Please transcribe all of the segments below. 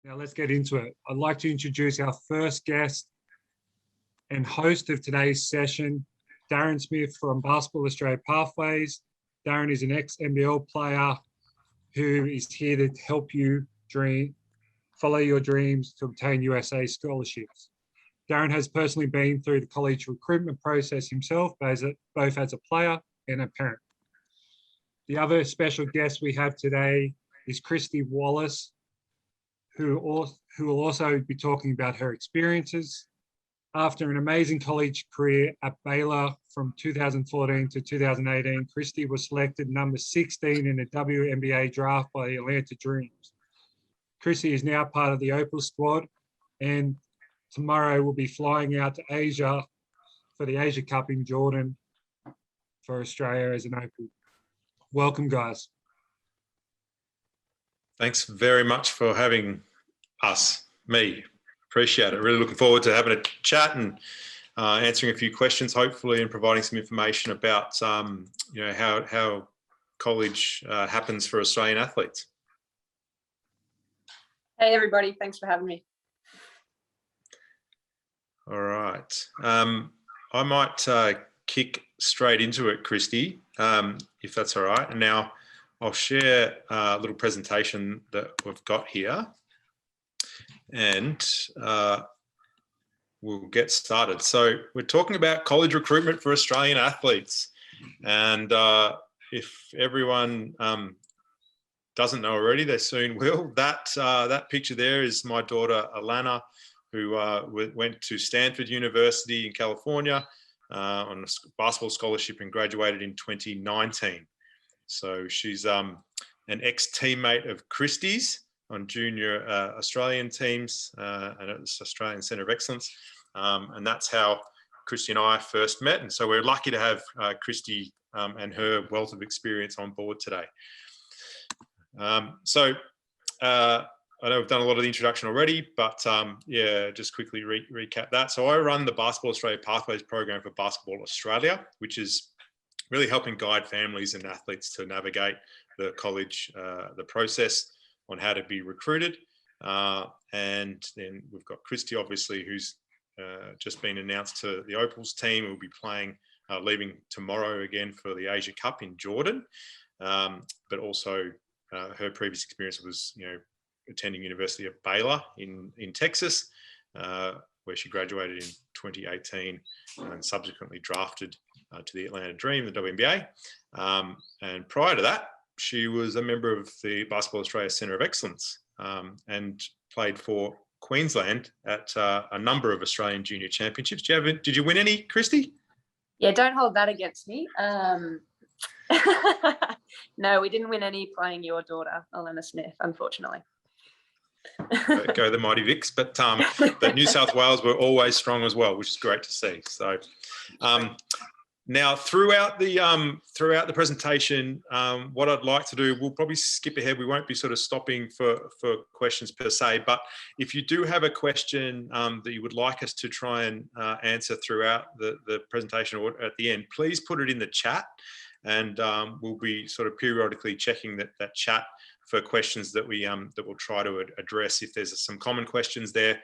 Now let's get into it. I'd like to introduce our first guest and host of today's session, Darren Smith from Basketball Australia Pathways. Darren is an ex-NBL player who is here to help you follow your dreams to obtain USA scholarships. Darren has personally been through the college recruitment process himself, both as a player and a parent. The other special guest we have today is Kristy Wallace, who will also be talking about her experiences. After an amazing college career at Baylor from 2014 to 2018, Kristy was selected number 16 in the WNBA draft by the Atlanta Dreams. Kristy is now part of the Opals squad, and tomorrow we'll be flying out to Asia for the Asia Cup in Jordan for Australia as an Opal. Welcome, guys. Thanks very much for having me. Appreciate it. Really looking forward to having a chat and answering a few questions, hopefully, and providing some information about how college happens for Australian athletes. Hey everybody, thanks for having me. All right. I might kick straight into it, Kristy, if that's all right. And now I'll share a little presentation that we've got here, and we'll get started. So we're talking about college recruitment for Australian athletes. And if everyone doesn't know already, they soon will. That picture there is my daughter, Alana, who went to Stanford University in California on a basketball scholarship and graduated in 2019. So she's an ex-teammate of Kristy's on junior Australian teams and at the Australian Centre of Excellence. And that's how Kristy and I first met. And so we're lucky to have Kristy and her wealth of experience on board today. I know we've done a lot of the introduction already, but just quickly recap that. So I run the Basketball Australia Pathways program for Basketball Australia, which is really helping guide families and athletes to navigate the college, the process on how to be recruited. And then we've got Kristy, obviously, who's just been announced to the Opals team. We'll be leaving tomorrow again for the Asia Cup in Jordan. But also her previous experience was, attending University of Baylor in Texas, where she graduated in 2018 and subsequently drafted to the Atlanta Dream, the WNBA. And prior to that, she was a member of the Basketball Australia Centre of Excellence and played for Queensland at a number of Australian junior championships. Did you win any, Kristy? Yeah, don't hold that against me. No, we didn't win any playing your daughter, Elena Smith, unfortunately. Go the Mighty Vics, but New South Wales were always strong as well, which is great to see. So now throughout the presentation, what I'd like to do, we'll probably skip ahead. We won't be sort of stopping for questions per se, but if you do have a question that you would like us to try and answer throughout the presentation or at the end, please put it in the chat, and we'll be sort of periodically checking that chat for questions that we'll try to address. If there's some common questions there,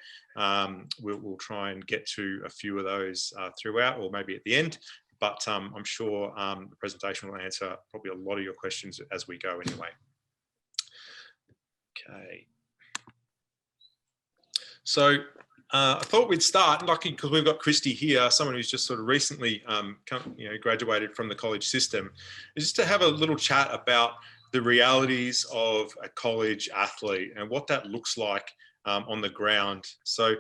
we'll try and get to a few of those throughout, or maybe at the end. But I'm sure the presentation will answer probably a lot of your questions as we go anyway. Okay. So I thought we'd start, lucky because we've got Kristy here, someone who's just sort of recently graduated from the college system, is just to have a little chat about the realities of a college athlete and what that looks like on the ground. So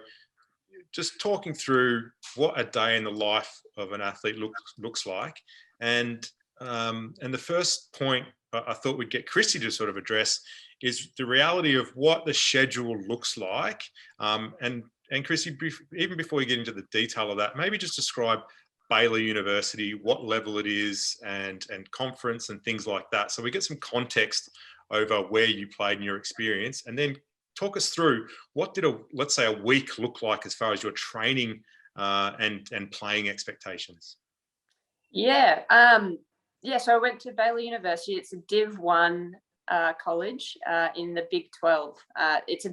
just talking through what a day in the life of an athlete looks like. And the first point I thought we'd get Kristy to sort of address is the reality of what the schedule looks like. And Kristy, even before we get into the detail of that, maybe just describe Baylor University, what level it is, and conference and things like that. So we get some context over where you played in your experience, and then talk us through what did let's say a week look like as far as your training and playing expectations. Yeah, so I went to Baylor University. It's a Div 1 college in the Big 12. It's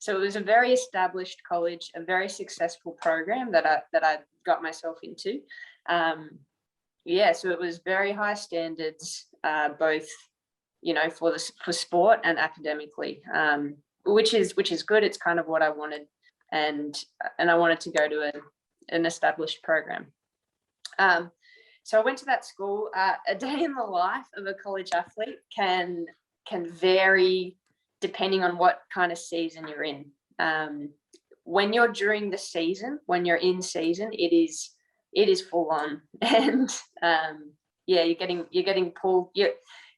So it was a very established college, a very successful program that I got myself into. So it was very high standards, both, for sport and academically, which is good. It's kind of what I wanted, and I wanted to go to an established program. So I went to that school. A day in the life of a college athlete can vary depending on what kind of season you're in. When you're during the season, when you're in season, it is full on, and you're getting pulled.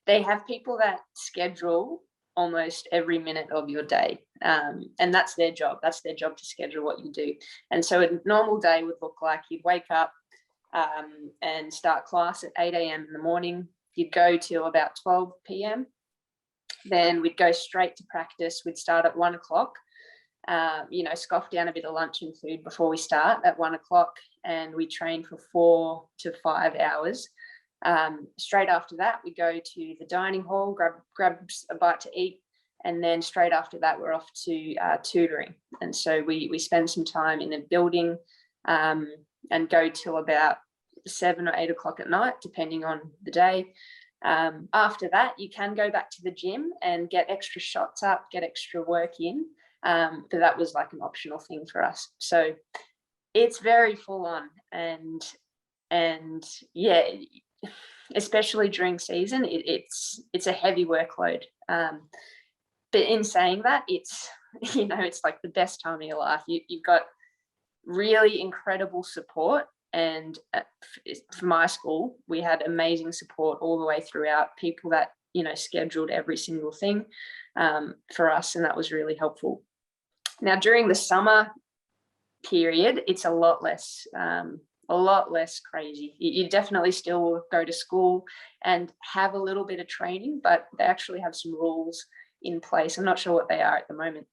They have people that schedule almost every minute of your day, and that's their job. That's their job, to schedule what you do. And so a normal day would look like you'd wake up and start class at 8 a.m. in the morning. You'd go till about 12 p.m. Then we'd go straight to practice. We'd start at 1 o'clock, scoff down a bit of lunch and food before we start at 1 o'clock, and we train for 4 to 5 hours. Straight after that, we go to the dining hall, grab a bite to eat, and then straight after that, we're off to tutoring. And so we spend some time in the building and go till about 7 or 8 o'clock at night, depending on the day. After that, you can go back to the gym and get extra shots up, get extra work in, but that was like an optional thing for us. So it's very full on, and especially during season, it's a heavy workload. But in saying that, it's like the best time of your life. You've got really incredible support. And for my school, we had amazing support all the way throughout, people that, scheduled every single thing for us. And that was really helpful. Now, during the summer period, it's a lot less crazy. You definitely still go to school and have a little bit of training, but they actually have some rules in place. I'm not sure what they are at the moment,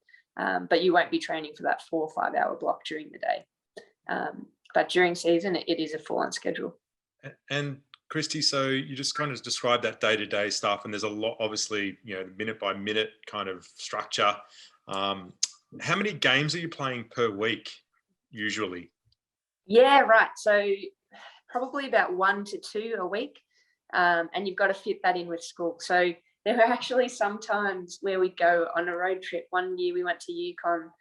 but you won't be training for that 4 or 5 hour block during the day. But during season, it is a full-on schedule. And Kristy, so you just kind of described that day-to-day stuff, and there's a lot, obviously, minute-by-minute kind of structure. How many games are you playing per week, usually? Yeah, right. So probably about 1 to 2 a week, and you've got to fit that in with school. So there were actually some times where we'd go on a road trip. One year we went to Yukon,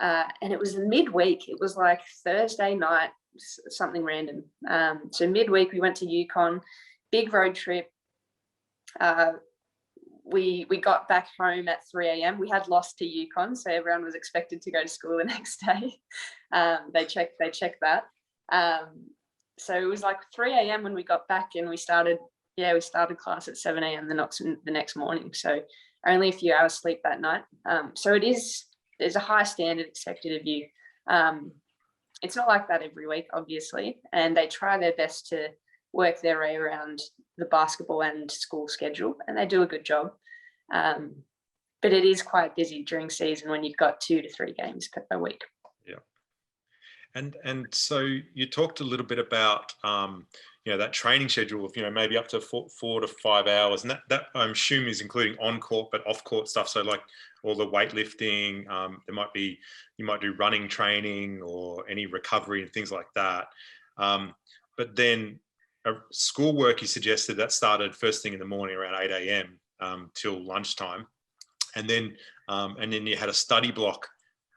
and it was midweek. It was like Thursday night, something random. So midweek we went to Yukon, big road trip. We got back home at 3 a.m. We had lost to Yukon, so everyone was expected to go to school the next day. They checked that. So it was like 3 a.m. when we got back, and we started class at 7 a.m. the next morning. So only a few hours sleep that night. So there's a high standard expected of you. It's not like that every week, obviously, and they try their best to work their way around the basketball and school schedule, and they do a good job. But it is quite busy during season when you've got 2 to 3 games per week. Yeah. And so you talked a little bit about that training schedule of maybe up to 4 to 5 hours, and that I'm assuming is including on court but off court stuff. So like all the weightlifting, you might do running training or any recovery and things like that. But then schoolwork, you suggested that started first thing in the morning around 8 a.m. Till lunchtime, and then you had a study block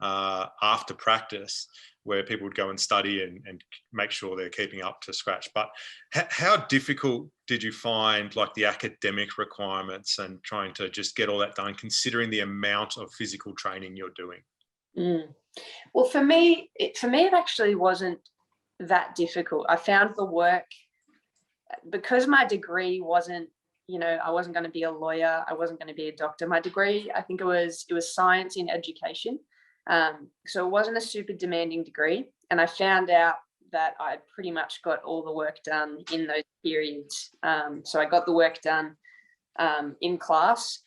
after practice where people would go and study and make sure they're keeping up to scratch. But how difficult did you find like the academic requirements and trying to just get all that done, considering the amount of physical training you're doing? Well, for me, it actually wasn't that difficult. I found the work, because my degree wasn't, I wasn't going to be a lawyer, I wasn't going to be a doctor. My degree, I think it was science in education. So it wasn't a super demanding degree. And I found out that I pretty much got all the work done in those periods. So I got the work done in class.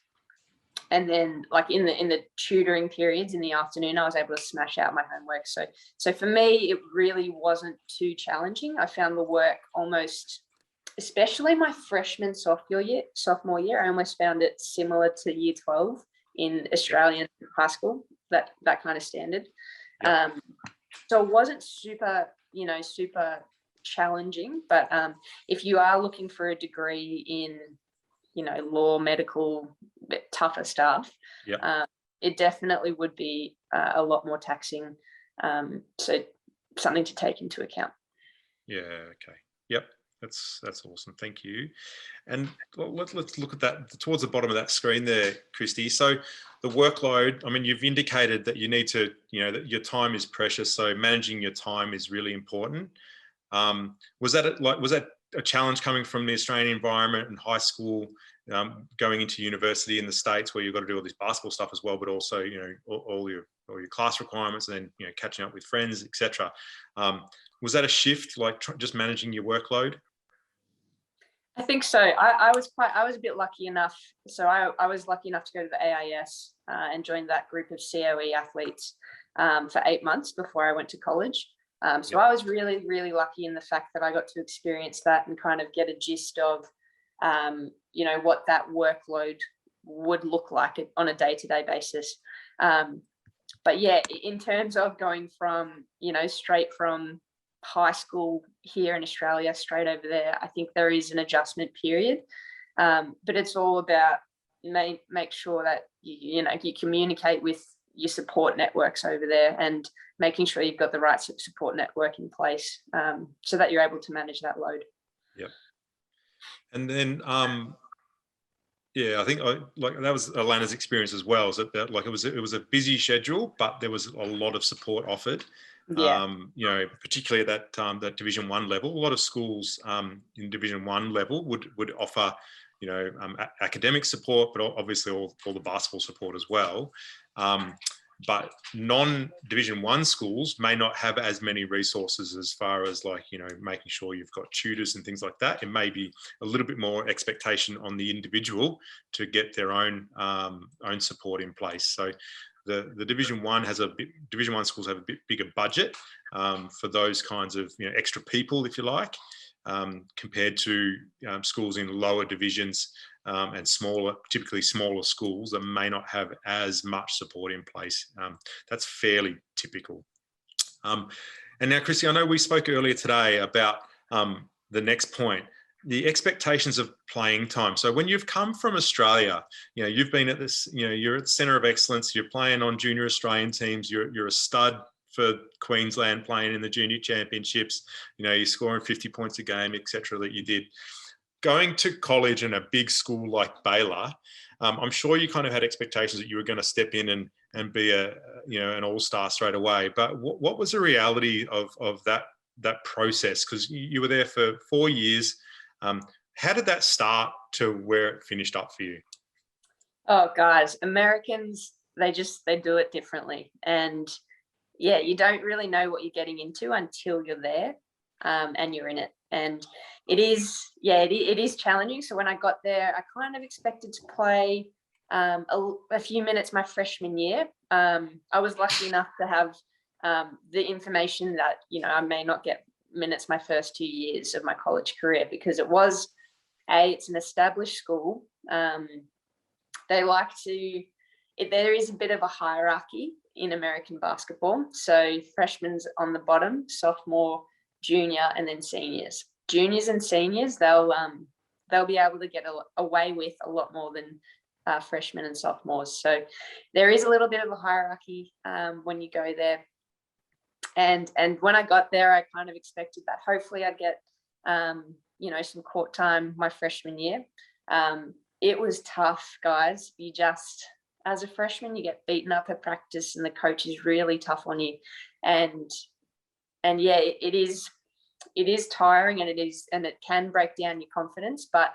And then like in the tutoring periods in the afternoon, I was able to smash out my homework. So for me, it really wasn't too challenging. I found the work almost, especially my freshman, sophomore year, I almost found it similar to year 12 in Australian high school. that kind of standard. Yeah. So it wasn't super challenging, but if you are looking for a degree in, law, medical, bit tougher stuff, it definitely would be a lot more taxing. So something to take into account. Yeah. Okay. Yep. That's awesome. Thank you. And let's look at that towards the bottom of that screen there, Kristy. So the workload, I mean, you've indicated that you need to, that your time is precious. So managing your time is really important. Was that a challenge coming from the Australian environment and high school, going into university in the States where you've got to do all this basketball stuff as well, but also, all your class requirements and then, catching up with friends, etc. Was that a shift, like just managing your workload? I think so. I was a bit lucky enough. So I was lucky enough to go to the AIS and join that group of COE athletes for 8 months before I went to college. So I was really, really lucky in the fact that I got to experience that and kind of get a gist of, what that workload would look like on a day-to-day basis. But yeah, in terms of going from, straight from high school here in Australia straight over there, I think there is an adjustment period. But it's all about make sure that you communicate with your support networks over there and making sure you've got the right support network in place, so that you're able to manage that load. Yep. And then I think that was Alana's experience as well. Is that it was a busy schedule, but there was a lot of support offered. Yeah. Particularly at that Division 1 level. A lot of schools in Division 1 level would offer, academic support, but obviously all the basketball support as well. But non-Division 1 schools may not have as many resources as far as making sure you've got tutors and things like that. It may be a little bit more expectation on the individual to get their own support in place. So the Division 1 Division 1 schools have a bit bigger budget for those kinds of extra people, if you like, compared to schools in lower divisions and typically smaller schools that may not have as much support in place. That's fairly typical. And now, Kristy, I know we spoke earlier today about the next point, the expectations of playing time. So when you've come from Australia, you've been at this, you're at the centre of excellence, you're playing on junior Australian teams, you're a stud for Queensland playing in the junior championships, you're scoring 50 points a game, etc. that you did. Going to college in a big school like Baylor, I'm sure you kind of had expectations that you were going to step in and be an all-star straight away. But what was the reality of that process? Because you were there for 4 years. How did that start to where it finished up for you? Oh, guys, Americans, they do it differently. And yeah, you don't really know what you're getting into until you're there and you're in it. And it is challenging. So when I got there, I kind of expected to play a few minutes my freshman year. I was lucky enough to have the information that, I may not get minutes my first 2 years of my college career, because it's an established school. They like to, there is a bit of a hierarchy in American basketball. So freshmen's on the bottom, sophomore, junior, and then seniors. Juniors and seniors, they'll be able to get away with a lot more than freshmen and sophomores. So there is a little bit of a hierarchy when you go there. And when I got there, I kind of expected that hopefully I'd get, some court time my freshman year. It was tough, guys. As a freshman, you get beaten up at practice and the coach is really tough on you. And yeah, it is tiring and it can break down your confidence, but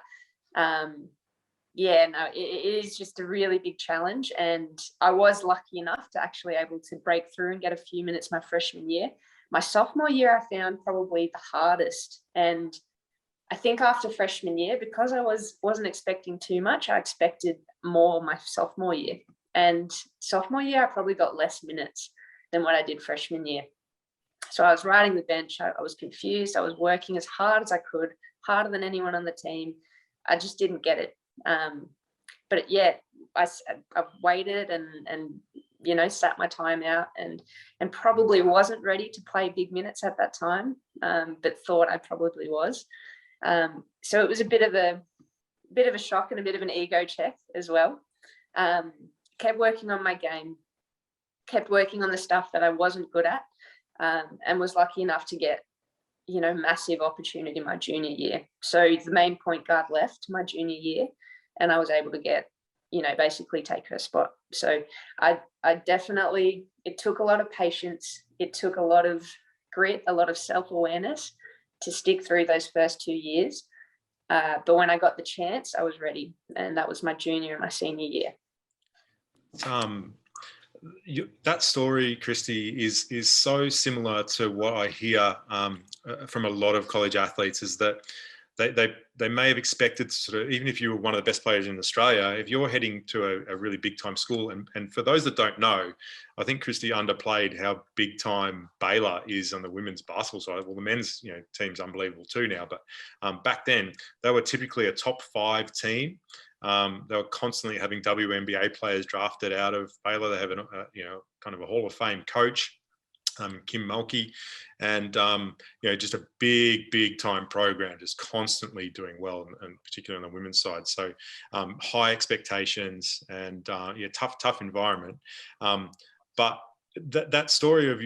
it is just a really big challenge. And I was lucky enough to actually able to break through and get a few minutes my freshman year. My sophomore year, I found probably the hardest. And I think after freshman year, because I wasn't expecting too much, I expected more my sophomore year. And sophomore year, I probably got less minutes than what I did freshman year. So I was riding the bench. I was confused. I was working as hard as I could, harder than anyone on the team. I just didn't get it. But yeah, I've waited and sat my time out and probably wasn't ready to play big minutes at that time, but thought I probably was. So it was a bit of a shock and a bit of an ego check as well. Kept working on my game, kept working on the stuff that I wasn't good at, and was lucky enough to get, massive opportunity my junior year. So the main point guard left my junior year, and I was able to get, basically take her spot. So I definitely, it took a lot of patience. It took a lot of grit, a lot of self-awareness to stick through those first 2 years. But when I got the chance, I was ready. And that was my junior and my senior year. That story, Kristy, is so similar to what I hear from a lot of college athletes, is that they may have expected sort of, even if you were one of the best players in Australia, if you're heading to a really big time school, and for those that don't know, I think Kristy underplayed how big time Baylor is on the women's basketball side. Well, the men's team's unbelievable too now, but back then they were typically a top 5 team. They were constantly having WNBA players drafted out of Baylor. They have kind of a Hall of Fame coach, Kim Mulkey, and just a big time program, just constantly doing well, and particularly on the women's side. So high expectations and tough environment. But that story of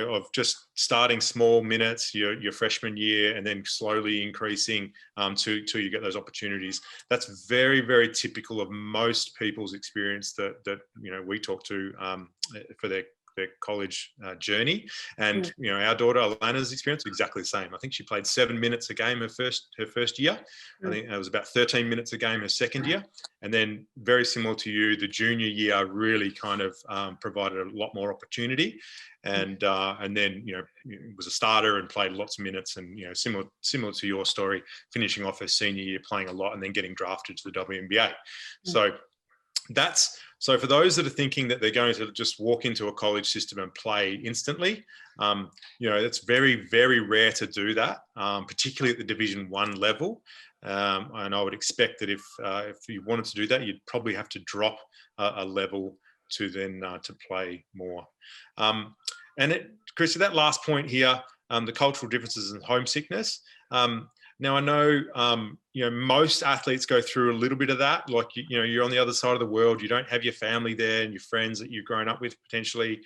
of just starting small minutes your freshman year and then slowly increasing till you get those opportunities, that's very typical of most people's experience that we talk to for their college journey. And our daughter Alana's experience was exactly the same. I think she played 7 minutes a game her first year. I think it was about 13 minutes a game her second year, and then very similar to you, the junior year really kind of provided a lot more opportunity, and then was a starter and played lots of minutes, and similar to your story, finishing off her senior year playing a lot and then getting drafted to the WNBA. So for those that are thinking that they're going to just walk into a college system and play instantly, it's very rare to do that, particularly at the Division 1 level. And I would expect that if you wanted to do that, you'd probably have to drop a level to then to play more. Kristy, that last point here, the cultural differences and homesickness. Now I know, most athletes go through a little bit of that. Like, you're on the other side of the world. You don't have your family there and your friends that you've grown up with potentially,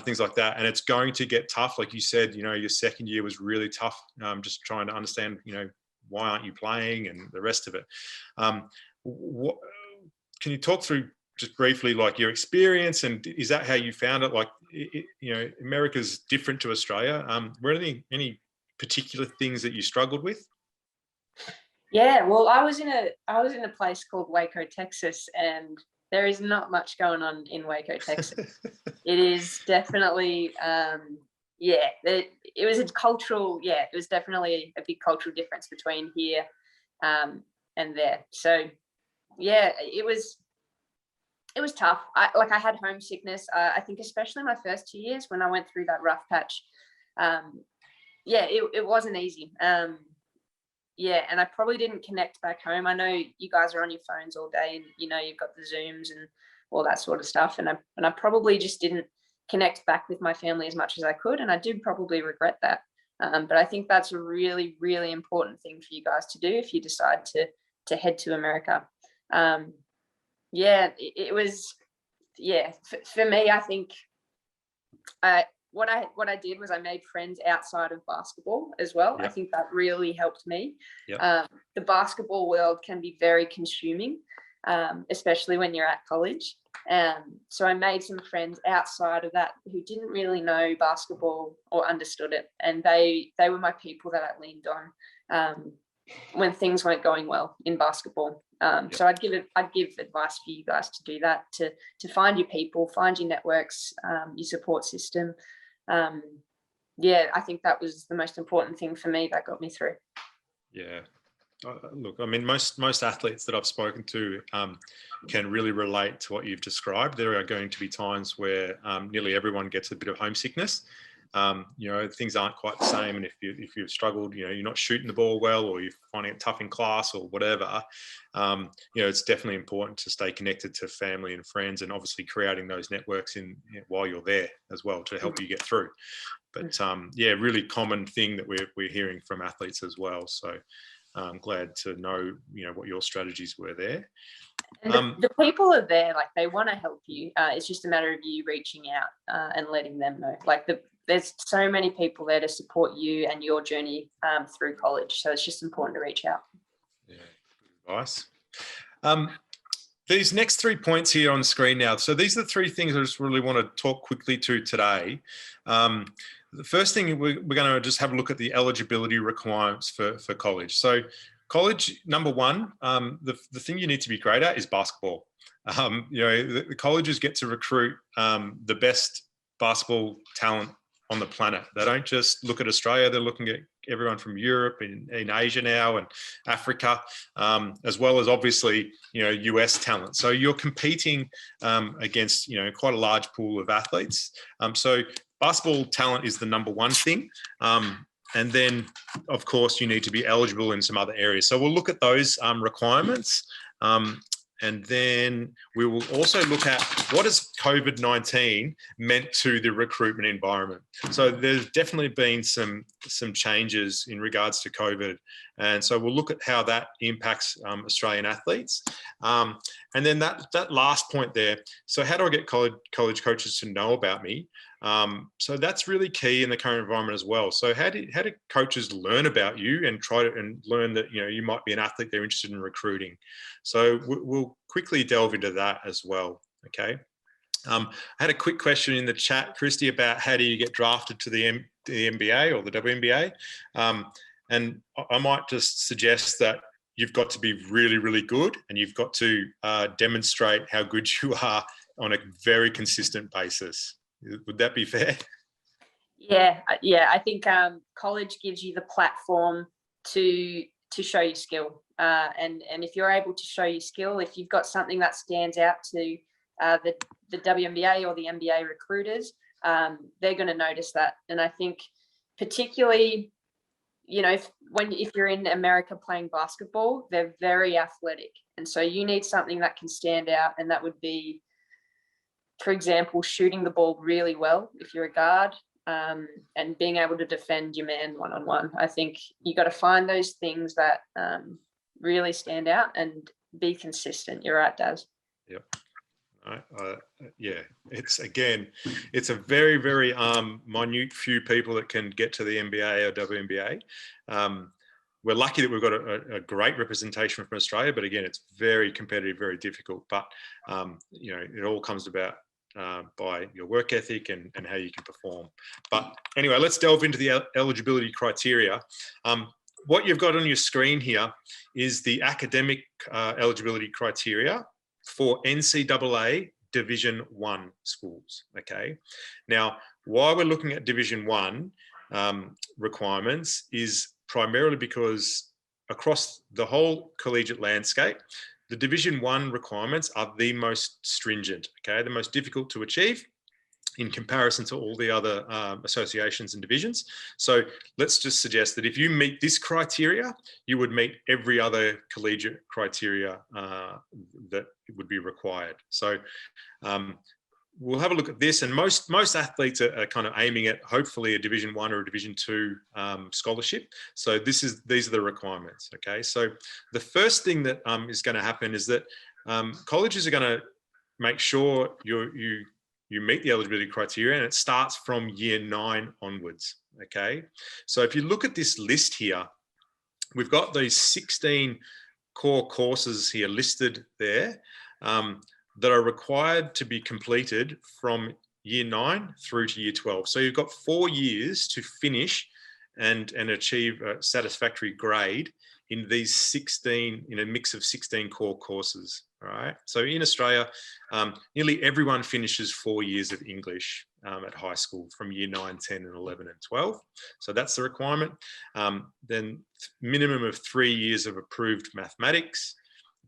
things like that. And it's going to get tough. Like you said, your second year was really tough. Just trying to understand, why aren't you playing and the rest of it. Can you talk through just briefly, like, your experience, and is that how you found it? Like, America's different to Australia. Were there any particular things that you struggled with? Yeah, well, I was in a place called Waco, Texas, and there is not much going on in Waco, Texas. It is definitely, it was definitely a big cultural difference between here and there. So, yeah, it was tough. I had homesickness. I think especially my first 2 years when I went through that rough patch. It wasn't easy. And I probably didn't connect back home. I know you guys are on your phones all day, and you've got the Zooms and all that sort of stuff. And I probably just didn't connect back with my family as much as I could, and I do probably regret that. But I think that's a really, really important thing for you guys to do if you decide to head to America. It was for me. I think what I did was I made friends outside of basketball as well. Yep. I think that really helped me. Yep. The basketball world can be very consuming, especially when you're at college. So I made some friends outside of that who didn't really know basketball or understood it. And they were my people that I leaned on when things weren't going well in basketball. So I'd give advice for you guys to do that, to find your people, find your networks, your support system. I think that was the most important thing for me that got me through. Yeah. Look, I mean, most athletes that I've spoken to can really relate to what you've described. There are going to be times where nearly everyone gets a bit of homesickness. you know, things aren't quite the same. And if you've struggled, you know, you're not shooting the ball well, or you're finding it tough in class or whatever, you know, it's definitely important to stay connected to family and friends, and obviously creating those networks while you're there as well to help you get through. But yeah, really common thing that we're hearing from athletes as well. So I'm glad to know, you know, what your strategies were there. And the people are there, like they want to help you. It's just a matter of you reaching out and letting them know. Like there's so many people there to support you and your journey through college. So it's just important to reach out. Yeah, good advice. These next 3 points here on screen now. So these are the 3 things I just really want to talk quickly to today. The first thing, we're going to just have a look at the eligibility requirements for college. So college, number one, the thing you need to be great at is basketball. You know, the colleges get to recruit the best basketball talent on the planet. They don't just look at Australia, they're looking at everyone from Europe and in Asia now, and Africa, as well as obviously, you know, US talent. So you're competing against, you know, quite a large pool of athletes. So basketball talent is the number one thing. And then, of course, you need to be eligible in some other areas. So we'll look at those requirements. And then we will also look at what has COVID-19 meant to the recruitment environment. So there's definitely been some changes in regards to COVID. And so we'll look at how that impacts Australian athletes. And then that last point there, so how do I get college coaches to know about me? So that's really key in the current environment as well. So how do coaches learn about you and try to learn that, you know, you might be an athlete they're interested in recruiting? So we'll quickly delve into that as well. Okay. I had a quick question in the chat, Kristy, about how do you get drafted to the NBA or the WNBA? And I might just suggest that you've got to be really, really good, and you've got to demonstrate how good you are on a very consistent basis. Would that be fair? Yeah. I think college gives you the platform to show your skill. And if you're able to show your skill, if you've got something that stands out to the WNBA or the NBA recruiters, they're going to notice that. And I think particularly, you know, if you're in America playing basketball, they're very athletic. And so you need something that can stand out. And that would be, for example, shooting the ball really well if you're a guard, and being able to defend your man one-on-one. I think you got to find those things that really stand out and be consistent. You're right, Daz. Yep. Yeah, it's a very, very minute few people that can get to the NBA or WNBA. We're lucky that we've got a great representation from Australia, but again, it's very competitive, very difficult. But you know, it all comes about by your work ethic and how you can perform. But anyway, let's delve into the eligibility criteria. What you've got on your screen here is the academic eligibility criteria for NCAA Division 1 schools. Okay. Now, why we're looking at Division 1 requirements is primarily because across the whole collegiate landscape, the Division 1 requirements are the most stringent, okay, the most difficult to achieve in comparison to all the other associations and divisions. So let's just suggest that if you meet this criteria, you would meet every other collegiate criteria that would be required. So we'll have a look at this, and most athletes are kind of aiming at hopefully a Division 1 or a Division 2 scholarship. So these are the requirements. Okay, so the first thing that is going to happen is that colleges are going to make sure you meet the eligibility criteria, and it starts from year 9 onwards. Okay, so if you look at this list here, we've got these 16 core courses here listed there that are required to be completed from year 9 through to year 12. So you've got 4 years to finish and achieve a satisfactory grade in these 16, in a mix of 16 core courses. All right. So in Australia, nearly everyone finishes 4 years of English at high school from year 9, 10, and 11 and 12. So that's the requirement. Then minimum of 3 years of approved mathematics.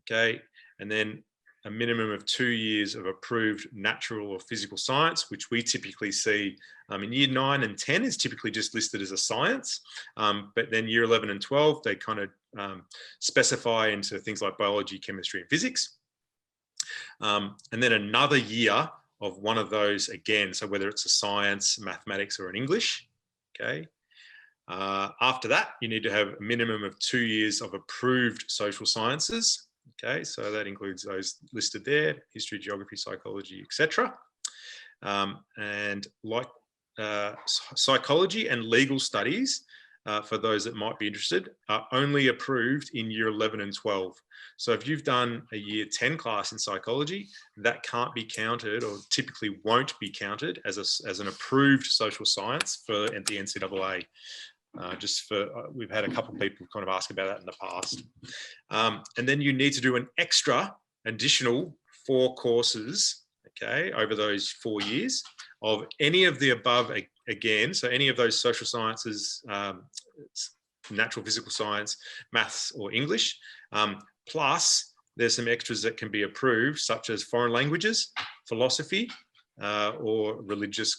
Okay. And then a minimum of 2 years of approved natural or physical science, which we typically see in year 9 and 10 is typically just listed as a science. But then year 11 and 12, they kind of specify into things like biology, chemistry, and physics. And then another year of one of those again. So whether it's a science, mathematics, or an English, okay. After that, you need to have a minimum of 2 years of approved social sciences. Okay, so that includes those listed there: history, geography, psychology, etc. And like psychology and legal studies, for those that might be interested, are only approved in year 11 and 12. So if you've done a year 10 class in psychology, that can't be counted, or typically won't be counted as an approved social science for the NCAA. We've had a couple of people kind of ask about that in the past. And then you need to do an additional 4 courses, okay, over those 4 years of any of the above again. So any of those social sciences, natural, physical science, maths, or English, plus there's some extras that can be approved, such as foreign languages, philosophy, or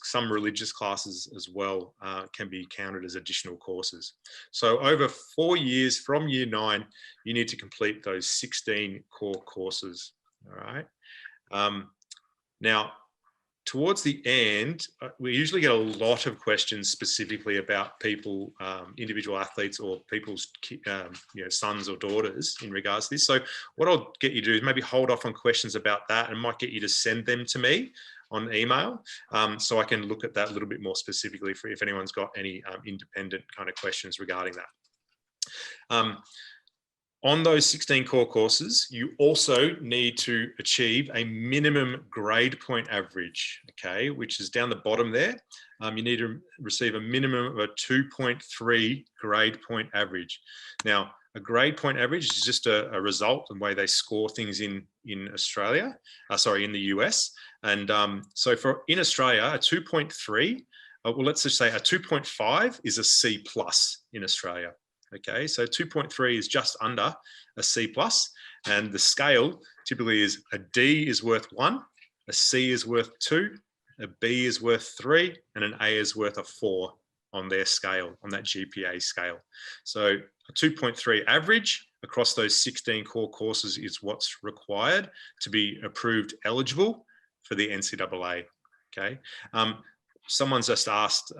some religious classes as well can be counted as additional courses. So over 4 years from year 9, you need to complete those 16 core courses. All right. Now, towards the end, we usually get a lot of questions specifically about people, individual athletes, or people's sons or daughters in regards to this. So what I'll get you to do is maybe hold off on questions about that, and might get you to send them to me on email, so I can look at that a little bit more specifically for if anyone's got any independent kind of questions regarding that. On those 16 core courses, you also need to achieve a minimum grade point average, okay, which is down the bottom there. You need to receive a minimum of a 2.3 grade point average. Now, a grade point average is just a result and way they score things in Australia, in the US. And so in Australia, a 2.3, well, let's just say a 2.5 is a C+ in Australia. Okay, so 2.3 is just under a C+, and the scale typically is a D is worth 1, a C is worth 2, a B is worth 3, and an A is worth a 4 on their scale, on that GPA scale. So a 2.3 average across those 16 core courses is what's required to be approved eligible for the NCAA. Okay. Someone's just asked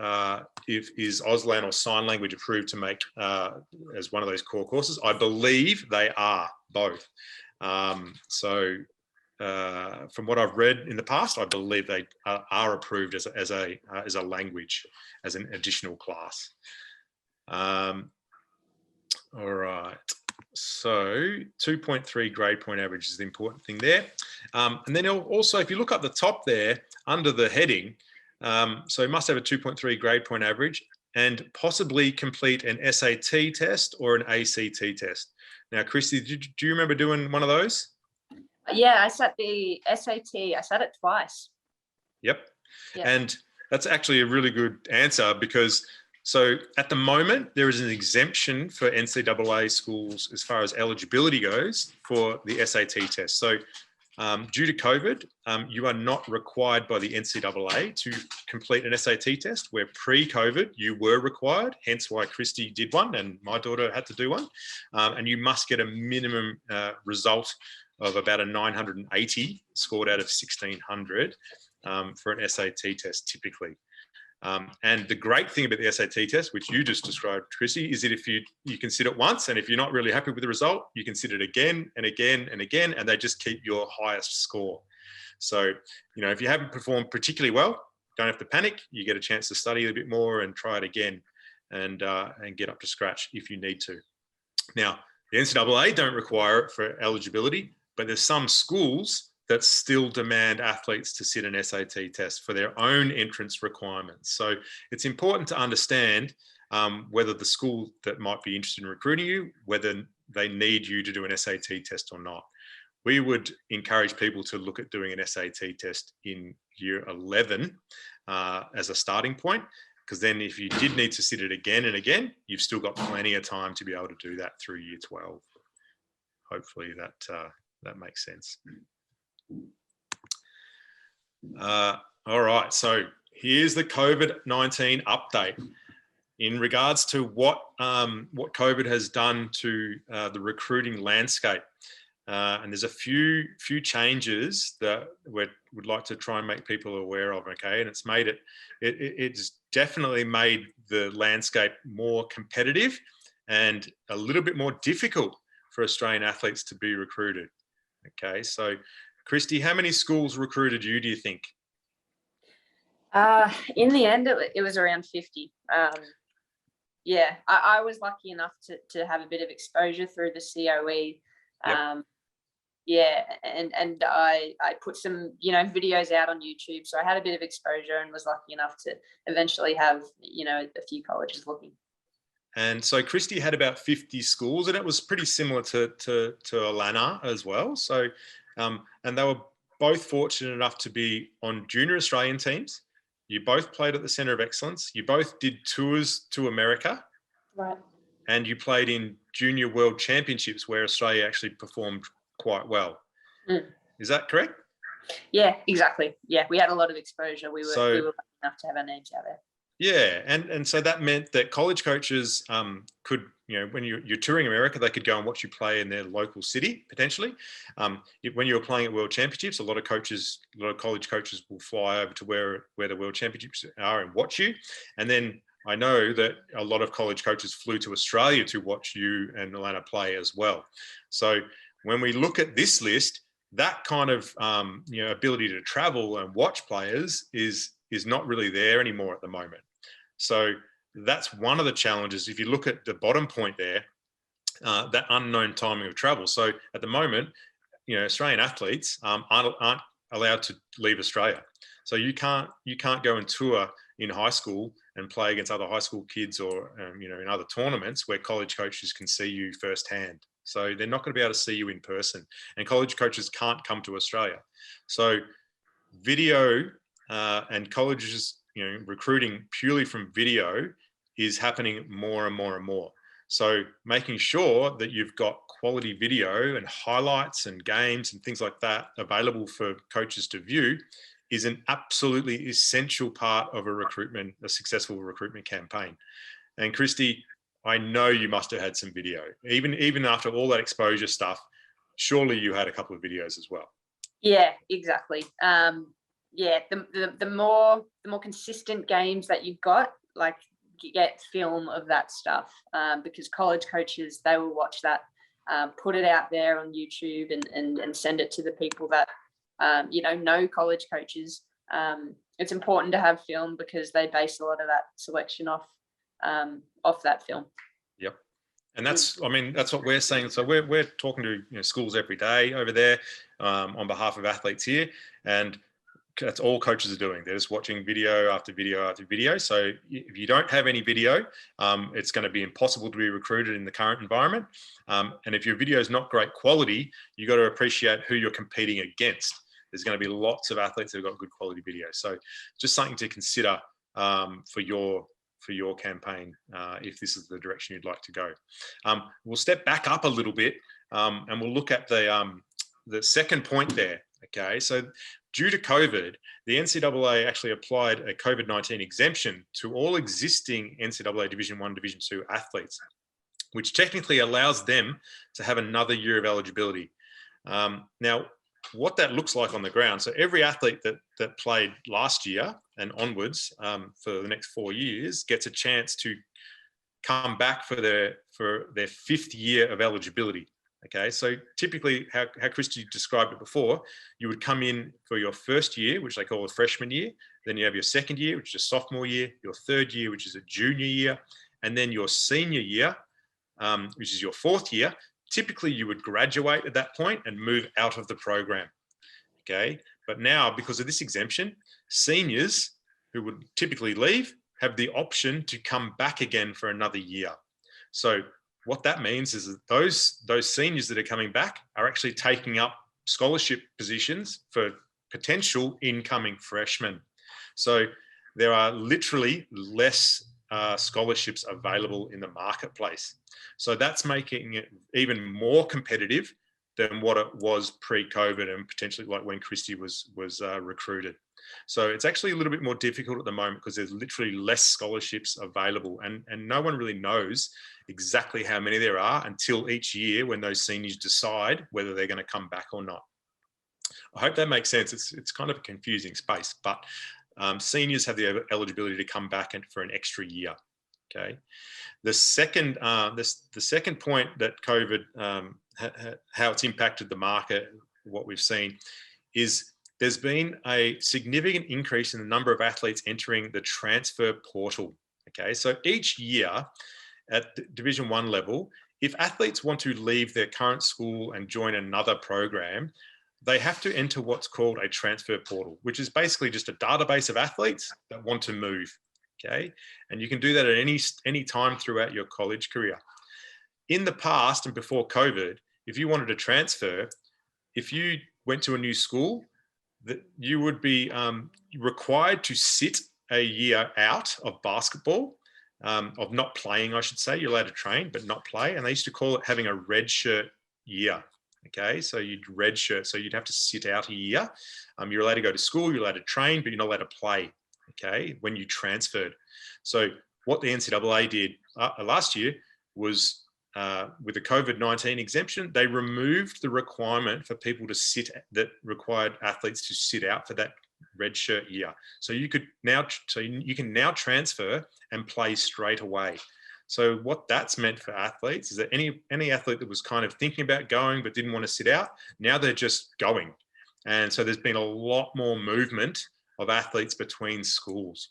is Auslan or sign language approved to make as one of those core courses. I believe they are both. From what I've read in the past, I believe they are approved as a language, as an additional class. All right. So 2.3 grade point average is the important thing there. And then also, if you look up the top there under the heading, so you must have a 2.3 grade point average and possibly complete an SAT test or an ACT test. Now, Kristy, do you remember doing one of those? Yeah, I sat the SAT. I sat it twice. Yep. And that's actually a really good answer, because so at the moment, there is an exemption for NCAA schools as far as eligibility goes for the SAT test. So due to COVID, you are not required by the NCAA to complete an SAT test, where pre-COVID you were required, hence why Kristy did one and my daughter had to do one. And you must get a minimum result of about a 980 scored out of 1600 for an SAT test typically. And the great thing about the SAT test, which you just described, Kristy, is that if you can sit it once, and if you're not really happy with the result, you can sit it again and again and again, and they just keep your highest score. So, if you haven't performed particularly well, don't have to panic. You get a chance to study a bit more and try it again, and get up to scratch if you need to. Now, the NCAA don't require it for eligibility, but there's some schools that still demand athletes to sit an SAT test for their own entrance requirements. So it's important to understand whether the school that might be interested in recruiting you, whether they need you to do an SAT test or not. We would encourage people to look at doing an SAT test in year 11 as a starting point, because then if you did need to sit it again and again, you've still got plenty of time to be able to do that through year 12. Hopefully that makes sense. All right, so here's the COVID-19 update in regards to what COVID has done to the recruiting landscape. And there's a few changes that we would like to try and make people aware of, okay? And it's made it's definitely made the landscape more competitive and a little bit more difficult for Australian athletes to be recruited, okay? So, Kristy, how many schools recruited you, do you think? In the end, it was around 50. Yeah, I was lucky enough to have a bit of exposure through the COE. Yep. Yeah, and I put some, videos out on YouTube. So I had a bit of exposure and was lucky enough to eventually have, a few colleges looking. And so Kristy had about 50 schools, and it was pretty similar to Alana as well. So, and they were both fortunate enough to be on junior Australian teams. You both played at the Centre of Excellence. You both did tours to America. Right. And you played in junior world championships where Australia actually performed quite well. Is that correct? Yeah, exactly. Yeah, we had a lot of exposure. We were lucky enough to have our names out there. Yeah, and so that meant that college coaches could, when you're touring America, they could go and watch you play in their local city potentially. When you were playing at World Championships, a lot of college coaches will fly over to where the World Championships are and watch you. And then I know that a lot of college coaches flew to Australia to watch you and Alana play as well. So when we look at this list, that kind of ability to travel and watch players is not really there anymore at the moment. So that's one of the challenges. If you look at the bottom point there, that unknown timing of travel. So at the moment, Australian athletes aren't allowed to leave Australia. So you can't go and tour in high school and play against other high school kids or in other tournaments where college coaches can see you firsthand. So they're not going to be able to see you in person, and college coaches can't come to Australia. So video and colleges, recruiting purely from video is happening more and more and more. So making sure that you've got quality video and highlights and games and things like that available for coaches to view is an absolutely essential part of a successful recruitment campaign. And Kristy, I know you must have had some video, even after all that exposure stuff. Surely you had a couple of videos as well. Yeah, exactly. The more consistent games that you've got, like, you get film of that stuff, because college coaches, they will watch that, put it out there on YouTube and send it to the people that know college coaches. It's important to have film because they base a lot of that selection off that film. Yep. And that's what we're saying. So we're talking to schools every day over there on behalf of athletes here, and that's all coaches are doing. They're just watching video after video after video. So if you don't have any video, it's going to be impossible to be recruited in the current environment. And if your video is not great quality, you got to appreciate who you're competing against. There's going to be lots of athletes that have got good quality video. So just something to consider for your campaign if this is the direction you'd like to go. We'll step back up a little bit and we'll look at the second point there. Okay, so due to COVID, the NCAA actually applied a COVID-19 exemption to all existing NCAA Division 1, Division 2 athletes, which technically allows them to have another year of eligibility. Now, what that looks like on the ground, so every athlete that played last year and onwards for the next 4 years gets a chance to come back for their fifth year of eligibility. Okay, so typically how Kristy described it before, you would come in for your first year, which they call a freshman year. Then you have your second year, which is a sophomore year, your third year, which is a junior year, and then your senior year, which is your fourth year. Typically you would graduate at that point and move out of the program. Okay, but now because of this exemption, seniors who would typically leave have the option to come back again for another year. So what that means is that those seniors that are coming back are actually taking up scholarship positions for potential incoming freshmen. So there are literally less scholarships available in the marketplace. So that's making it even more competitive than what it was pre-COVID and potentially like when Kristy was recruited. So it's actually a little bit more difficult at the moment because there's literally less scholarships available, and no one really knows exactly how many there are until each year when those seniors decide whether they're going to come back or not. I hope that makes sense. It's kind of a confusing space, but seniors have the eligibility to come back for an extra year. Okay. The second point that COVID, how it's impacted the market, what we've seen is there's been a significant increase in the number of athletes entering the transfer portal. Okay, so each year at the Division 1 level, if athletes want to leave their current school and join another program, they have to enter what's called a transfer portal, which is basically just a database of athletes that want to move. Okay, and you can do that at any time throughout your college career. In the past and before COVID, if you wanted to transfer, if you went to a new school, that you would be required to sit a year out of basketball, of not playing, I should say. You're allowed to train, but not play. And they used to call it having a red shirt year. Okay, so you'd red shirt, so you'd have to sit out a year. You're allowed to go to school, you're allowed to train, but you're not allowed to play, okay, when you transferred. So what the NCAA did last year was, with the COVID-19 exemption, they removed the requirement for people to sit, that required athletes to sit out for that red shirt year. So you can now transfer and play straight away. So what that's meant for athletes is that any athlete that was kind of thinking about going but didn't want to sit out, now they're just going. And so there's been a lot more movement of athletes between schools.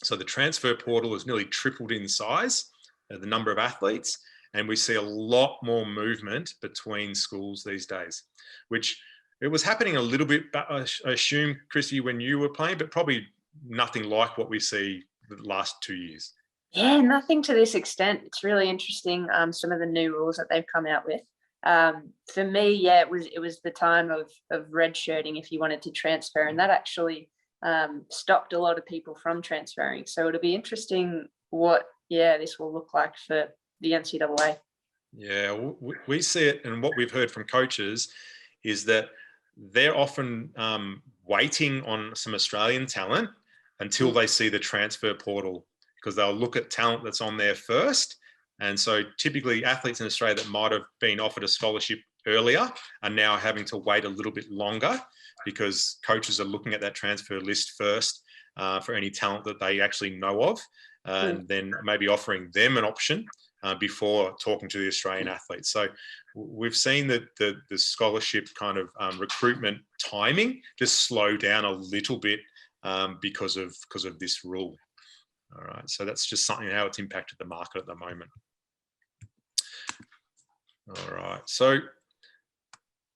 So the transfer portal has nearly tripled in size, the number of athletes, and we see a lot more movement between schools these days, which it was happening a little bit, I assume, Kristy, when you were playing, but probably nothing like what we see the last 2 years. Yeah, nothing to this extent. It's really interesting, some of the new rules that they've come out with. For me, yeah, it was the time of redshirting if you wanted to transfer, and that actually stopped a lot of people from transferring. So it'll be interesting what, this will look like for the NCAA. Yeah, we see it, and what we've heard from coaches is that they're often waiting on some Australian talent until they see the transfer portal, because they'll look at talent that's on there first. And so typically athletes in Australia that might have been offered a scholarship earlier are now having to wait a little bit longer, because coaches are looking at that transfer list first for any talent that they actually know of, and then maybe offering them an option before talking to the Australian athletes. So we've seen that the scholarship kind of recruitment timing just slow down a little bit because of this rule. All right, so that's just something how it's impacted the market at the moment. All right, so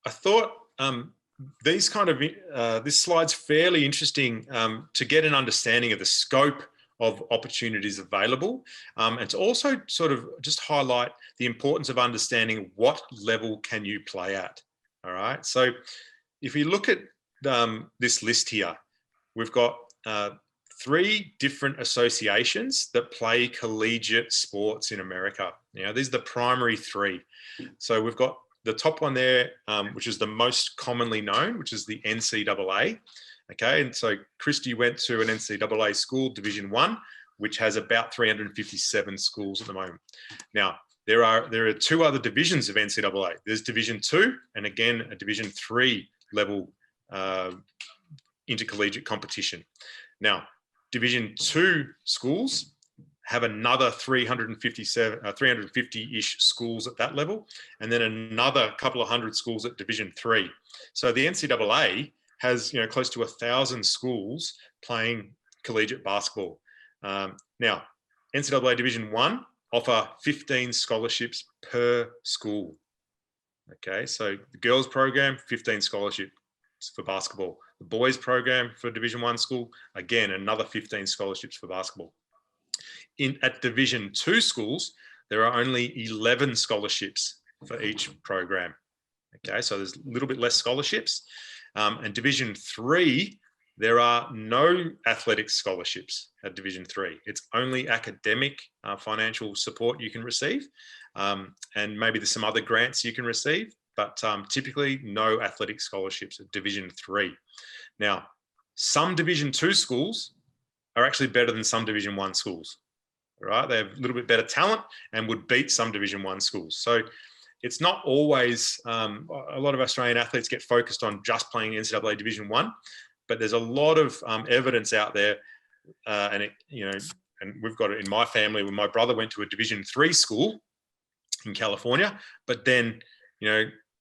I thought these kind of this slide's fairly interesting to get an understanding of the scope of opportunities available, and to also sort of just highlight the importance of understanding what level can you play at. All right, so if you look at this list here, we've got 3 different associations that play collegiate sports in America. You know, these are the primary 3. So we've got the top one there, which is the most commonly known, which is the NCAA. Okay, and so Kristy went to an NCAA school, Division 1, which has about 357 schools at the moment. Now, there are 2 other divisions of NCAA. There's Division 2, and again, a Division 3 level intercollegiate competition. Now, Division 2 schools have another 350-ish schools at that level, and then another couple of hundred schools at Division 3. So the NCAA has, you know, close to 1,000 schools playing collegiate basketball. Now, NCAA Division 1 offer 15 scholarships per school. Okay, so the girls program, 15 scholarships for basketball. The boys program for Division 1 school, again, another 15 scholarships for basketball. At Division 2 schools, there are only 11 scholarships for each program. Okay, so there's a little bit less scholarships. And Division 3, there are no athletic scholarships at Division 3. It's only academic financial support you can receive, and maybe there's some other grants you can receive, but typically no athletic scholarships at Division 3. Now, some Division 2 schools are actually better than some Division 1 schools, right? They have a little bit better talent and would beat some Division 1 schools. So it's not always, a lot of Australian athletes get focused on just playing NCAA Division 1, but there's a lot of evidence out there, and we've got it in my family when my brother went to a Division 3 school in California, but then,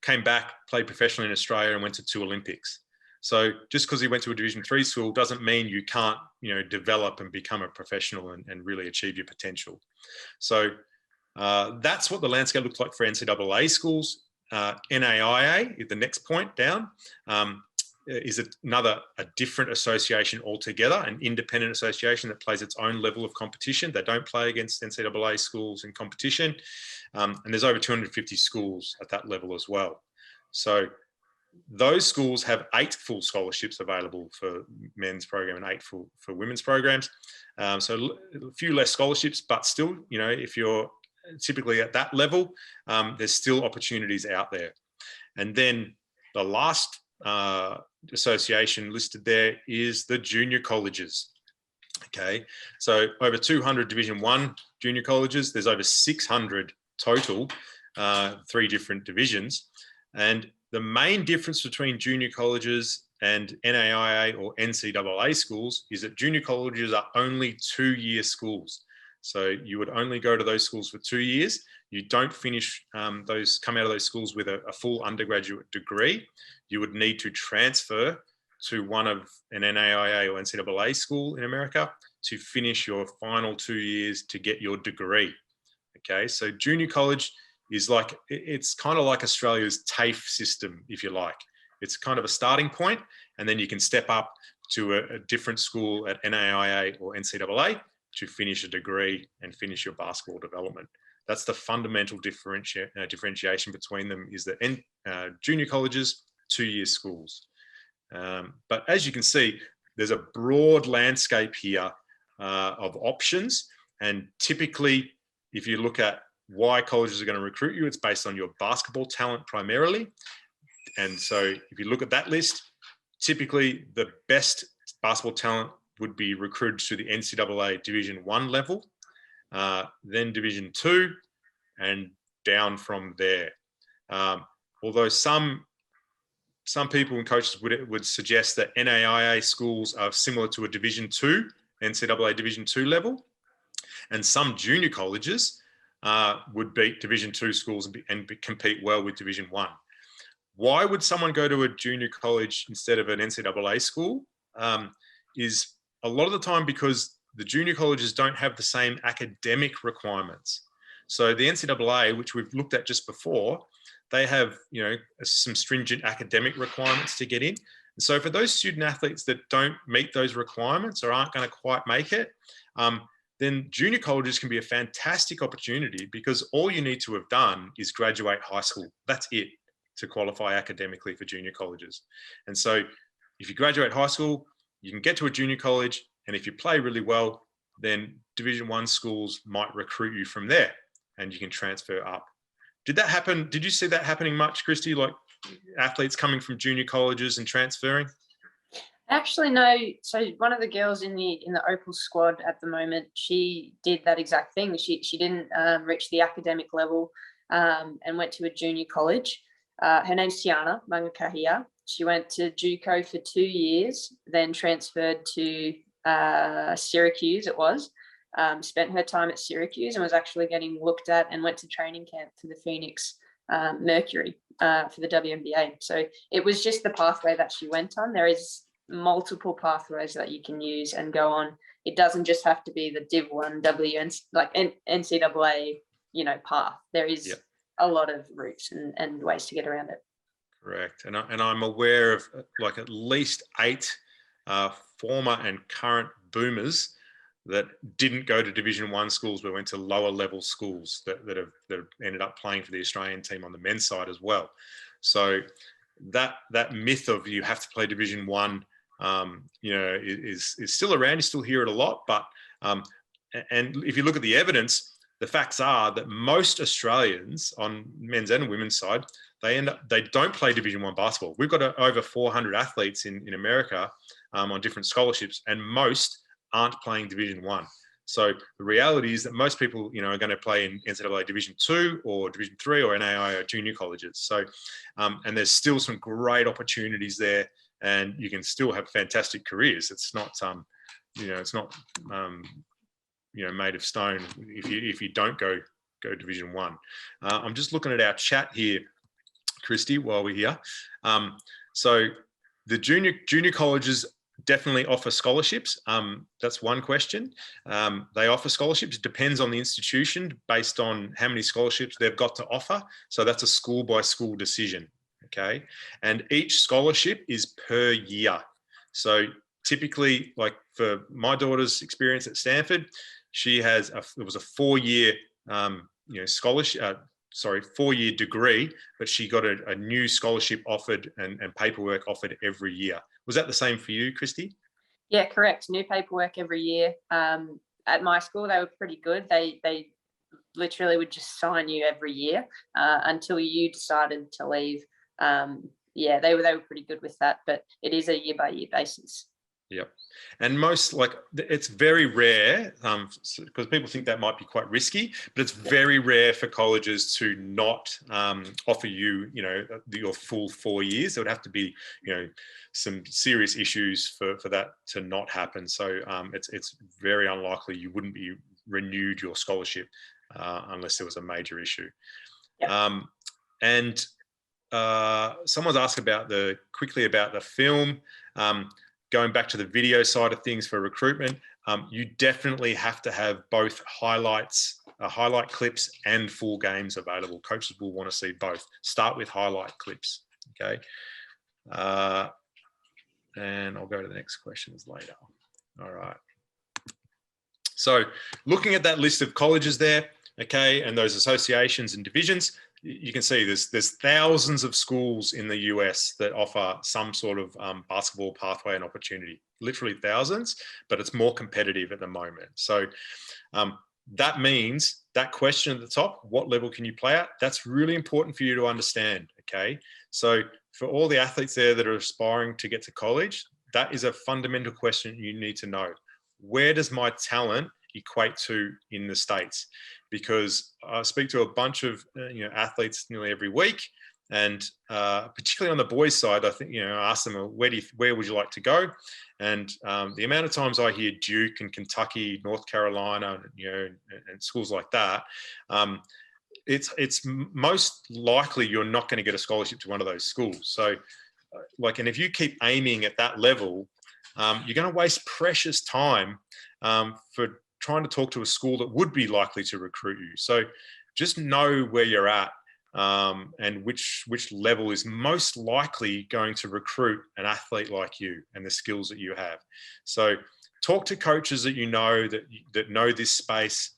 came back, played professionally in Australia and went to 2 Olympics. So just because he went to a Division 3 school doesn't mean you can't, develop and become a professional and really achieve your potential. So that's what the landscape looks like for NCAA schools. NAIA, the next point down, is a different association altogether, an independent association that plays its own level of competition. They don't play against NCAA schools in competition. And there's over 250 schools at that level as well. So those schools have 8 full scholarships available for men's program and 8 for women's programs. So a few less scholarships, but still, if you're typically at that level, there's still opportunities out there. And then the last association listed there is the junior colleges. Okay, so over 200 Division 1 junior colleges. There's over 600 total, 3 different divisions. And the main difference between junior colleges and NAIA or NCAA schools is that junior colleges are only 2-year schools. So you would only go to those schools for 2 years. You don't finish come out of those schools with a full undergraduate degree. You would need to transfer to one of an NAIA or NCAA school in America to finish your final 2 years to get your degree. Okay, so junior college is it's kind of like Australia's TAFE system, if you like. It's kind of a starting point, and then you can step up to a different school at NAIA or NCAA to finish a degree and finish your basketball development. That's the fundamental differentiation between them, is that junior colleges, 2-year schools. But as you can see, there's a broad landscape here of options. And typically, if you look at why colleges are going to recruit you, it's based on your basketball talent primarily. And so if you look at that list, typically the best basketball talent would be recruited to the NCAA Division 1 level, then Division 2, and down from there. Although some people and coaches would suggest that NAIA schools are similar to a Division 2, NCAA Division 2 level, and some junior colleges would beat Division 2 schools and compete well with Division 1. Why would someone go to a junior college instead of an NCAA school? Is a lot of the time because the junior colleges don't have the same academic requirements. So the NCAA, which we've looked at just before, they have, some stringent academic requirements to get in. And so for those student athletes that don't meet those requirements or aren't going to quite make it, then junior colleges can be a fantastic opportunity, because all you need to have done is graduate high school. That's it to qualify academically for junior colleges. And so if you graduate high school, you can get to a junior college, and if you play really well, then Division 1 schools might recruit you from there and you can transfer up. Did that happen? Did you see that happening much, Kristy, like athletes coming from junior colleges and transferring? Actually, no. So one of the girls in the Opals squad at the moment, she did that exact thing. She didn't reach the academic level and went to a junior college. Her name's Tiana Mangakahia. She went to JUCO for 2 years, then transferred to Syracuse. Spent her time at Syracuse and was actually getting looked at, and went to training camp for the Phoenix Mercury for the WNBA. So it was just the pathway that she went on. There is multiple pathways that you can use and go on. It doesn't just have to be the Div 1 NCAA, path. There is a lot of routes and ways to get around it. Correct. And I'm aware of at least 8 former and current boomers that didn't go to Division 1 schools, but went to lower level schools that have ended up playing for the Australian team on the men's side as well. So that myth of you have to play Division 1, is still around. You still hear it a lot, but and if you look at the evidence, the facts are that most Australians on men's and women's side, they don't play Division I basketball. We've got over 400 athletes in America on different scholarships, and most aren't playing Division I. So the reality is that most people, are going to play in NCAA Division II or Division III or NAI or junior colleges. So, and there's still some great opportunities there, and you can still have fantastic careers. It's not, it's not, made of stone if you don't go Division I. I'm just looking at our chat here, Kristy, while we're here. So the junior colleges definitely offer scholarships. That's one question. They offer scholarships. It depends on the institution based on how many scholarships they've got to offer. So that's a school by school decision. Okay. And each scholarship is per year. So typically, like for my daughter's experience at Stanford, she has it was a 4-year scholarship, 4-year degree, but she got a new scholarship offered and paperwork offered every year. Was that the same for you, Kristy? Yeah, correct. New paperwork every year. At my school, they were pretty good. They literally would just sign you every year until you decided to leave. Yeah, they were pretty good with that, but it is a year by year basis. Yep. And it's very rare because people think that might be quite risky, but it's very rare for colleges to not offer you, your full 4 years. There would have to be, some serious issues for that to not happen. So it's very unlikely you wouldn't be renewed your scholarship unless there was a major issue. Yep. And someone's asked quickly about the film. Going back to the video side of things for recruitment, you definitely have to have both highlight clips and full games available. Coaches will want to see both. Start with highlight clips, okay? And I'll go to the next questions later. All right. So looking at that list of colleges there, okay, and those associations and divisions, you can see there's thousands of schools in the US that offer some sort of basketball pathway and opportunity, literally thousands, but it's more competitive at the moment. So that means that question at the top, what level can you play at? That's really important for you to understand, okay? So for all the athletes there that are aspiring to get to college, that is a fundamental question you need to know. Where does my talent equate to in the States? Because I speak to a bunch of athletes nearly every week, and particularly on the boys' side, I think I ask them, where would you like to go? And the amount of times I hear Duke and Kentucky, North Carolina, and schools like that, it's most likely you're not going to get a scholarship to one of those schools. So, and if you keep aiming at that level, you're going to waste precious time for trying to talk to a school that would be likely to recruit you. So just know where you're at and which level is most likely going to recruit an athlete like you and the skills that you have. So talk to coaches that that know this space.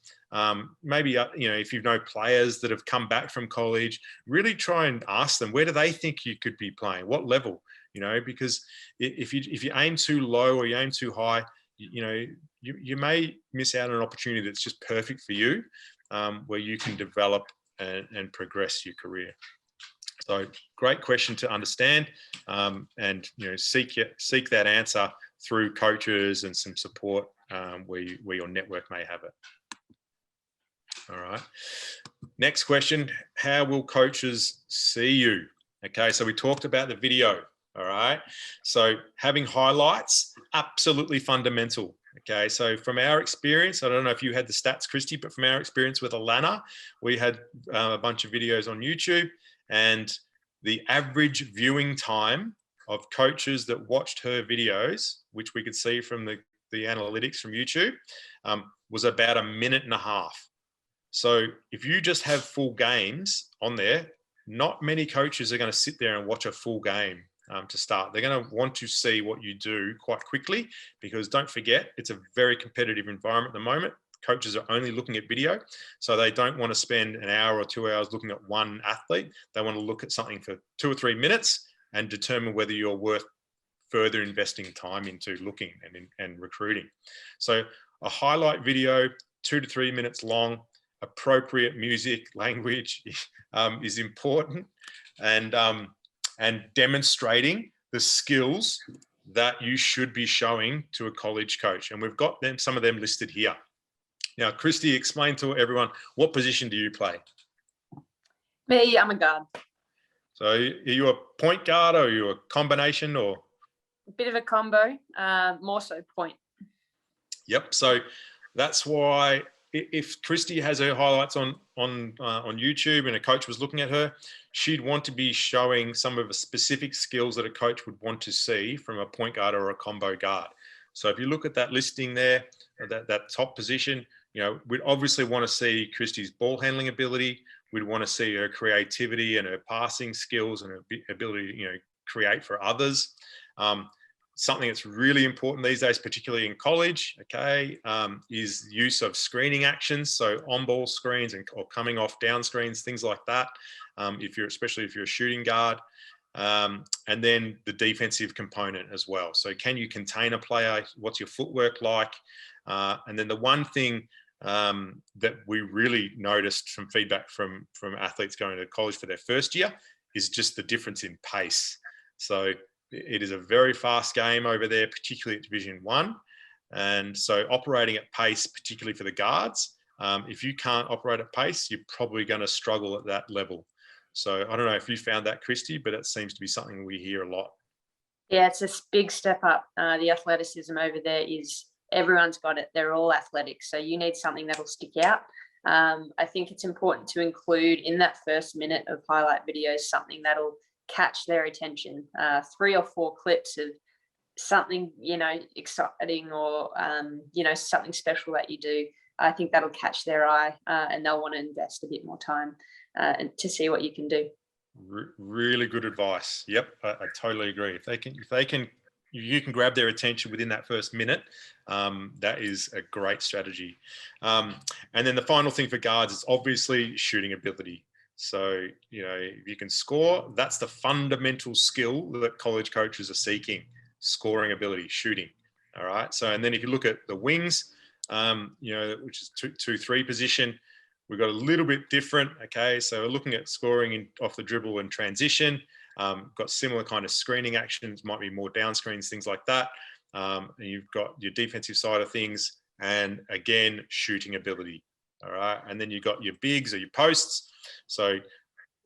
Maybe if you know players that have come back from college, really try and ask them, where do they think you could be playing? What level? Because if you aim too low or you aim too high, you may miss out on an opportunity that's just perfect for you, where you can develop and progress your career. So great question to understand, and seek that answer through coaches and some support where your network may have it. All right. Next question: how will coaches see you? Okay, so we talked about the video. All right. So having highlights, absolutely fundamental. Okay. So from our experience, I don't know if you had the stats, Kristy, but from our experience with Alana, we had a bunch of videos on YouTube, and the average viewing time of coaches that watched her videos, which we could see from the analytics from YouTube, was about 1.5 minutes. So if you just have full games on there, not many coaches are going to sit there and watch a full game. To start, they're going to want to see what you do quite quickly, because don't forget, it's a very competitive environment at the moment. Coaches are only looking at video, so they don't want to spend an hour or 2 hours looking at one athlete. They want to look at something for 2 or 3 minutes and determine whether you're worth further investing time into looking and recruiting. So a highlight video, 2 to 3 minutes long, appropriate music, language is important, and demonstrating the skills that you should be showing to a college coach. And we've got some of them listed here. Now, Kristy, explain to everyone, what position do you play? Me, I'm a guard. So are you a point guard, or are you a combination, or? A bit of a combo, more so point. Yep. So that's why if Kristy has her highlights on YouTube and a coach was looking at her, she'd want to be showing some of the specific skills that a coach would want to see from a point guard or a combo guard. So if you look at that listing there, that top position, we'd obviously want to see Kristy's ball handling ability. We'd want to see her creativity and her passing skills and her ability to, create for others. Something that's really important these days, particularly in college, okay, is use of screening actions. So on-ball screens or coming off down screens, things like that. Especially if you're a shooting guard. And then the defensive component as well. So can you contain a player? What's your footwork like? And then the one thing that we really noticed from feedback from athletes going to college for their first year is just the difference in pace. So it is a very fast game over there, particularly at Division 1. And so operating at pace, particularly for the guards, if you can't operate at pace, you're probably going to struggle at that level. So I don't know if you found that, Kristy, but it seems to be something we hear a lot. Yeah, it's a big step up. The athleticism over there is, everyone's got it. They're all athletic. So you need something that'll stick out. I think it's important to include in that first minute of highlight videos something that'll catch their attention. 3 or 4 clips of something, exciting or, something special that you do. I think that'll catch their eye and they'll want to invest a bit more time and to see what you can do. Really good advice. Yep, I totally agree. If you can grab their attention within that first minute, that is a great strategy. And then the final thing for guards is obviously shooting ability. So, if you can score, that's the fundamental skill that college coaches are seeking, scoring ability, shooting. All right. So, and then if you look at the wings, which is 2-3 position, we've got a little bit different. Okay. So we're looking at scoring off the dribble and transition. Got similar kind of screening actions, might be more down screens, things like that. And you've got your defensive side of things, and again, shooting ability. All right. And then you've got your bigs or your posts. So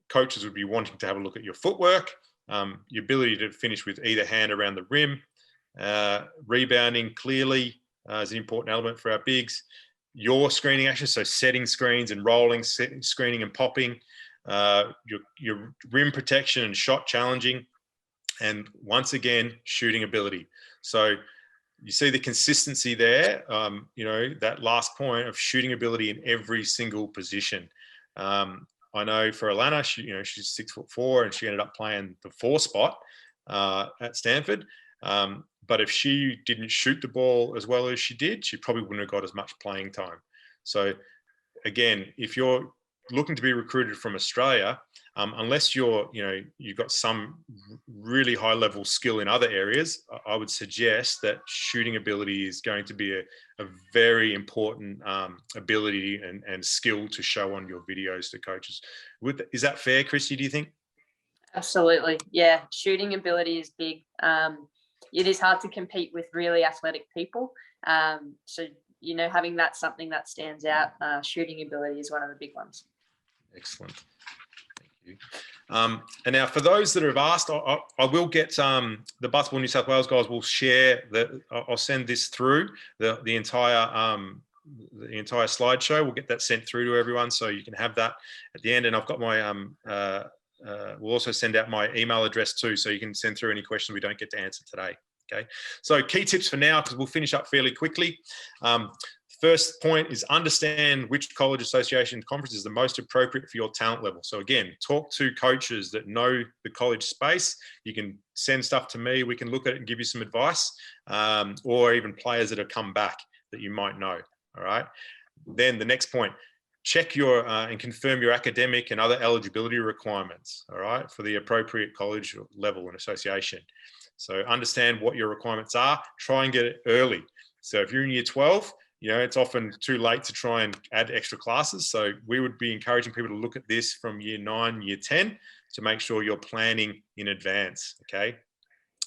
coaches would be wanting to have a look at your footwork, your ability to finish with either hand around the rim, rebounding clearly is an important element for our bigs. Your screening action, so setting screens and rolling, screening and popping, your rim protection and shot challenging, and once again, shooting ability. So you see the consistency there, that last point of shooting ability in every single position. I know for Alana, she's 6'4" and she ended up playing the 4 spot at Stanford. But if she didn't shoot the ball as well as she did, she probably wouldn't have got as much playing time. So again, if you're looking to be recruited from Australia, unless you've got some really high level skill in other areas, I would suggest that shooting ability is going to be a very important ability and skill to show on your videos to coaches. Is that fair, Kristy, do you think? Absolutely. Yeah. Shooting ability is big. It is hard to compete with really athletic people. So, having that something that stands out, shooting ability is one of the big ones. Excellent. Thank you. And now for those that have asked, I will get the Basketball New South Wales guys will share I'll send this through the entire slideshow. We'll get that sent through to everyone so you can have that at the end. And I've got my we'll also send out my email address too, so you can send through any questions we don't get to answer today. Okay. So key tips for now, because we'll finish up fairly quickly. First point is understand which college association conference is the most appropriate for your talent level. So again, talk to coaches that know the college space. You can send stuff to me. We can look at it and give you some advice, or even players that have come back that you might know. All right. Then the next point, check your and confirm your academic and other eligibility requirements. All right, for the appropriate college level and association. So understand what your requirements are. Try and get it early. So if you're in year 12, it's often too late to try and add extra classes. So we would be encouraging people to look at this from year 9, year 10 to make sure you're planning in advance, okay?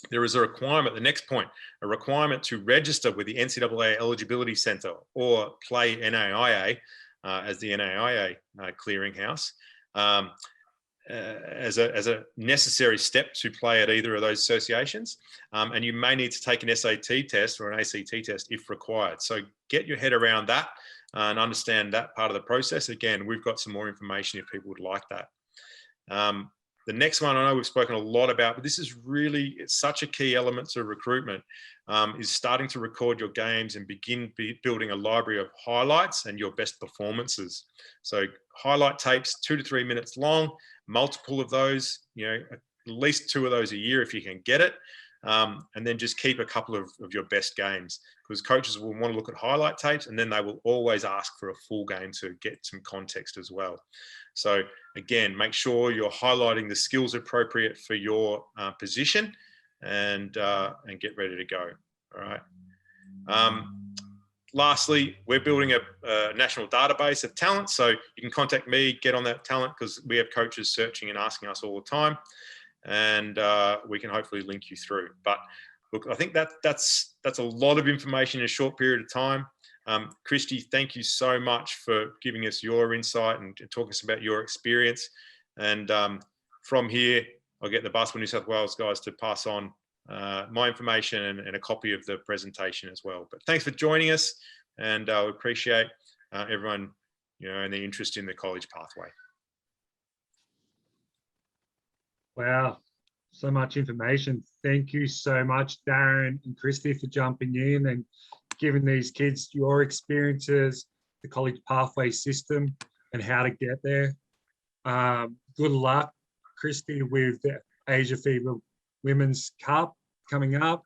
There is a requirement, the next point, a requirement to register with the NCAA Eligibility Center or play NAIA as the NAIA clearinghouse as a necessary step to play at either of those associations. And you may need to take an SAT test or an ACT test if required. So get your head around that and understand that part of the process. Again, we've got some more information if people would like that. The next one I know we've spoken a lot about, but this is really, it's such a key element to recruitment, is starting to record your games and begin building a library of highlights and your best performances. So highlight tapes, 2 to 3 minutes long, multiple of those, at least 2 of those a year if you can get it. And then just keep a couple of your best games, because coaches will want to look at highlight tapes and then they will always ask for a full game to get some context as well. So again, make sure you're highlighting the skills appropriate for your position and get ready to go. All right. Lastly, we're building a national database of talent. So you can contact me, get on that talent, because we have coaches searching and asking us all the time. And we can hopefully link you through. But look, I think that's a lot of information in a short period of time. Kristy, thank you so much for giving us your insight and talking to us about your experience. And from here, I'll get the Basketball New South Wales guys to pass on my information and a copy of the presentation as well. But thanks for joining us, and we appreciate everyone, and the interest in the college pathway. Wow, so much information. Thank you so much, Darren and Kristy, for jumping in and giving these kids your experiences, the college pathway system, and how to get there. Good luck, Kristy, with the Asia FIBA Women's Cup coming up.